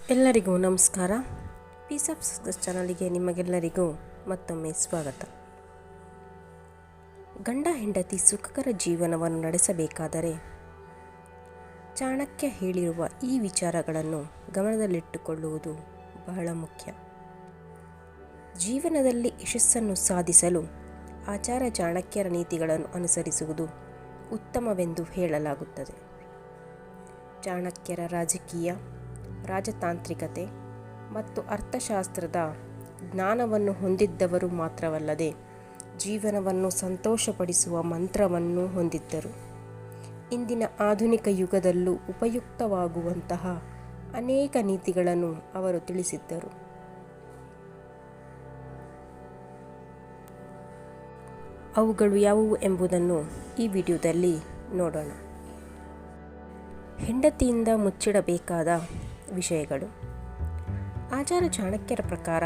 ಎಲ್ಲರಿಗೂ ನಮಸ್ಕಾರ. Piece of success ಚಾನಲಿಗೆ ನಿಮಗೆಲ್ಲರಿಗೂ ಮತ್ತೊಮ್ಮೆ ಸ್ವಾಗತ. ಗಂಡ ಹೆಂಡತಿ ಸುಖಕರ ಜೀವನವನ್ನು ನಡೆಸಬೇಕಾದರೆ ಚಾಣಕ್ಯ ಹೇಳಿರುವ ಈ ವಿಚಾರಗಳನ್ನು ಗಮನದಲ್ಲಿಟ್ಟುಕೊಳ್ಳುವುದು ಬಹಳ ಮುಖ್ಯ. ಜೀವನದಲ್ಲಿ ಯಶಸ್ಸನ್ನು ಸಾಧಿಸಲು ಆಚಾರ ಚಾಣಕ್ಯರ ನೀತಿಗಳನ್ನು ಅನುಸರಿಸುವುದು ಉತ್ತಮವೆಂದು ಹೇಳಲಾಗುತ್ತದೆ. ಚಾಣಕ್ಯರ ರಾಜಕೀಯ, ರಾಜತಾಂತ್ರಿಕತೆ ಮತ್ತು ಅರ್ಥಶಾಸ್ತ್ರದ ಜ್ಞಾನವನ್ನು ಹೊಂದಿದ್ದವರು ಮಾತ್ರವಲ್ಲದೆ ಜೀವನವನ್ನು ಸಂತೋಷಪಡಿಸುವ ಮಂತ್ರವನ್ನು ಹೊಂದಿದ್ದರು. ಇಂದಿನ ಆಧುನಿಕ ಯುಗದಲ್ಲೂ ಉಪಯುಕ್ತವಾಗುವಂತಹ ಅನೇಕ ನೀತಿಗಳನ್ನು ಅವರು ತಿಳಿಸಿದ್ದರು. ಅವುಗಳು ಯಾವುವು ಎಂಬುದನ್ನು ಈ ವಿಡಿಯೋದಲ್ಲಿ ನೋಡೋಣ. ಹೆಂಡತಿಯಿಂದ ಮುಚ್ಚಿಡಬೇಕಾದ ವಿಷಯಗಳು. ಆಚಾರ ಚಾಣಕ್ಯರ ಪ್ರಕಾರ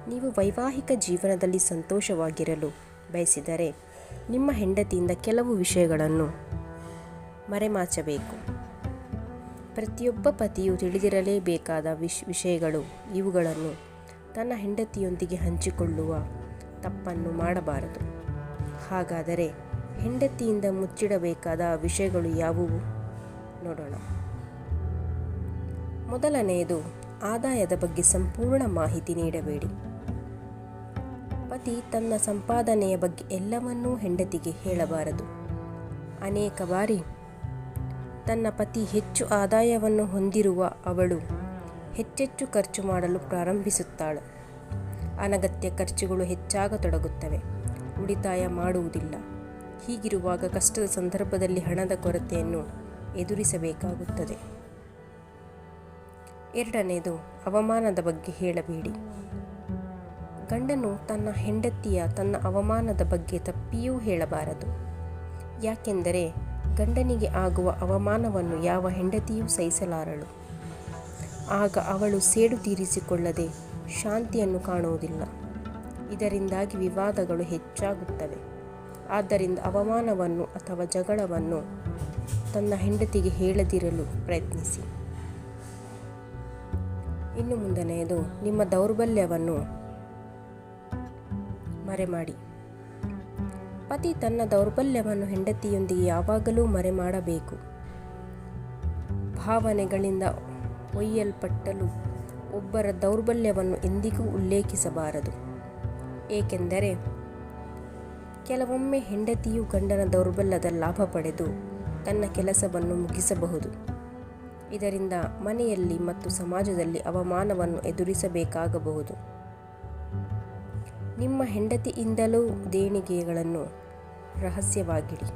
ನೀವು ವೈವಾಹಿಕ ಜೀವನದಲ್ಲಿ ಸಂತೋಷವಾಗಿರಲು ಬಯಸಿದರೆ ನಿಮ್ಮ ಹೆಂಡತಿಯಿಂದ ಕೆಲವು ವಿಷಯಗಳನ್ನು ಮರೆಮಾಚಬೇಕು. ಪ್ರತಿಯೊಬ್ಬ ಪತಿಯು ತಿಳಿದಿರಲೇಬೇಕಾದ ವಿಷಯಗಳು ಇವುಗಳನ್ನು ತನ್ನ ಹೆಂಡತಿಯೊಂದಿಗೆ ಹಂಚಿಕೊಳ್ಳುವ ತಪ್ಪನ್ನು ಮಾಡಬಾರದು. ಹಾಗಾದರೆ ಹೆಂಡತಿಯಿಂದ ಮುಚ್ಚಿಡಬೇಕಾದ ವಿಷಯಗಳು ಯಾವುವು ನೋಡೋಣ. ಮೊದಲನೆಯದು, ಆದಾಯದ ಬಗ್ಗೆ ಸಂಪೂರ್ಣ ಮಾಹಿತಿ ನೀಡಬೇಡಿ. ಪತಿ ತನ್ನ ಸಂಪಾದನೆಯ ಬಗ್ಗೆ ಎಲ್ಲವನ್ನೂ ಹೆಂಡತಿಗೆ ಹೇಳಬಾರದು. ಅನೇಕ ಬಾರಿ ತನ್ನ ಪತಿ ಹೆಚ್ಚು ಆದಾಯವನ್ನು ಹೊಂದಿರುವ ಅವಳು ಹೆಚ್ಚೆಚ್ಚು ಖರ್ಚು ಮಾಡಲು ಪ್ರಾರಂಭಿಸುತ್ತಾಳೆ. ಅನಗತ್ಯ ಖರ್ಚುಗಳು ಹೆಚ್ಚಾಗತೊಡಗುತ್ತವೆ. ಉಳಿತಾಯ ಮಾಡುವುದಿಲ್ಲ. ಹೀಗಿರುವಾಗ ಕಷ್ಟದ ಸಂದರ್ಭದಲ್ಲಿ ಹಣದ ಕೊರತೆಯನ್ನು ಎದುರಿಸಬೇಕಾಗುತ್ತದೆ. ಎರಡನೆಯದು, ಅವಮಾನದ ಬಗ್ಗೆ ಹೇಳಬೇಡಿ. ಗಂಡನು ತನ್ನ ಹೆಂಡತಿಯ ತನ್ನ ಅವಮಾನದ ಬಗ್ಗೆ ತಪ್ಪಿಯೂ ಹೇಳಬಾರದು. ಯಾಕೆಂದರೆ ಗಂಡನಿಗೆ ಆಗುವ ಅವಮಾನವನ್ನು ಯಾವ ಹೆಂಡತಿಯೂ ಸಹಿಸಲಾರಳು. ಆಗ ಅವಳು ಸೇಡು ತೀರಿಸಿಕೊಳ್ಳದೆ ಶಾಂತಿಯನ್ನು ಕಾಣುವುದಿಲ್ಲ. ಇದರಿಂದಾಗಿ ವಿವಾದಗಳು ಹೆಚ್ಚಾಗುತ್ತವೆ. ಆದ್ದರಿಂದ ಅವಮಾನವನ್ನು ಅಥವಾ ಜಗಳವನ್ನು ತನ್ನ ಹೆಂಡತಿಗೆ ಹೇಳದಿರಲು ಪ್ರಯತ್ನಿಸಿ. ಇನ್ನು ಮುಂದನೆಯದು, ನಿಮ್ಮ ದೌರ್ಬಲ್ಯವನ್ನು ಮರೆಮಾಡಿ. ಪತಿ ತನ್ನ ದೌರ್ಬಲ್ಯವನ್ನು ಹೆಂಡತಿಯೊಂದಿಗೆ ಯಾವಾಗಲೂ ಮರೆಮಾಡಬೇಕು. ಭಾವನೆಗಳಿಂದ ಒಯ್ಯಲ್ಪಟ್ಟಲು ಒಬ್ಬರ ದೌರ್ಬಲ್ಯವನ್ನು ಎಂದಿಗೂ ಉಲ್ಲೇಖಿಸಬಾರದು. ಏಕೆಂದರೆ ಕೆಲವೊಮ್ಮೆ ಹೆಂಡತಿಯು ಗಂಡನ ದೌರ್ಬಲ್ಯದ ಲಾಭ ಪಡೆದು ತನ್ನ ಕೆಲಸವನ್ನು ಮುಗಿಸಬಹುದು. ಇದರಿಂದ ಮನೆಯಲ್ಲಿ ಮತ್ತು ಸಮಾಜದಲ್ಲಿ ಅವಮಾನವನ್ನು ಎದುರಿಸಬೇಕಾಗಬಹುದು. ನಿಮ್ಮ ಹೆಂಡತಿಯಿಂದಲೂ ದೇಣಿಗೆಗಳನ್ನು ರಹಸ್ಯವಾಗಿಡಿ.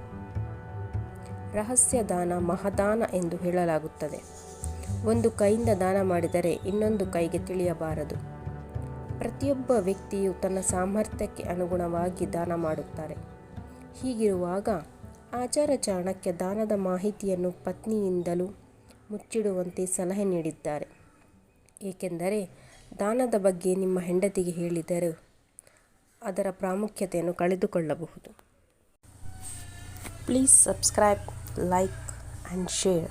ರಹಸ್ಯ ದಾನ ಮಹಾದಾನ ಎಂದು ಹೇಳಲಾಗುತ್ತದೆ. ಒಂದು ಕೈಯಿಂದ ದಾನ ಮಾಡಿದರೆ ಇನ್ನೊಂದು ಕೈಗೆ ತಿಳಿಯಬಾರದು. ಪ್ರತಿಯೊಬ್ಬ ವ್ಯಕ್ತಿಯು ತನ್ನ ಸಾಮರ್ಥ್ಯಕ್ಕೆ ಅನುಗುಣವಾಗಿ ದಾನ ಮಾಡುತ್ತಾರೆ. ಹೀಗಿರುವಾಗ ಆಚಾರ ಚಾಣಕ್ಯ ದಾನದ ಮಾಹಿತಿಯನ್ನು ಪತ್ನಿಯಿಂದಲೂ ಮುಚ್ಚಿಡುವಂತೆ ಸಲಹೆ ನೀಡಿದ್ದಾರೆ. ಏಕೆಂದರೆ ದಾನದ ಬಗ್ಗೆ ನಿಮ್ಮ ಹೆಂಡತಿಗೆ ಹೇಳಿದರೆ ಅದರ ಪ್ರಾಮುಖ್ಯತೆಯನ್ನು ಕಳೆದುಕೊಳ್ಳಬಹುದು. Please subscribe, like and share.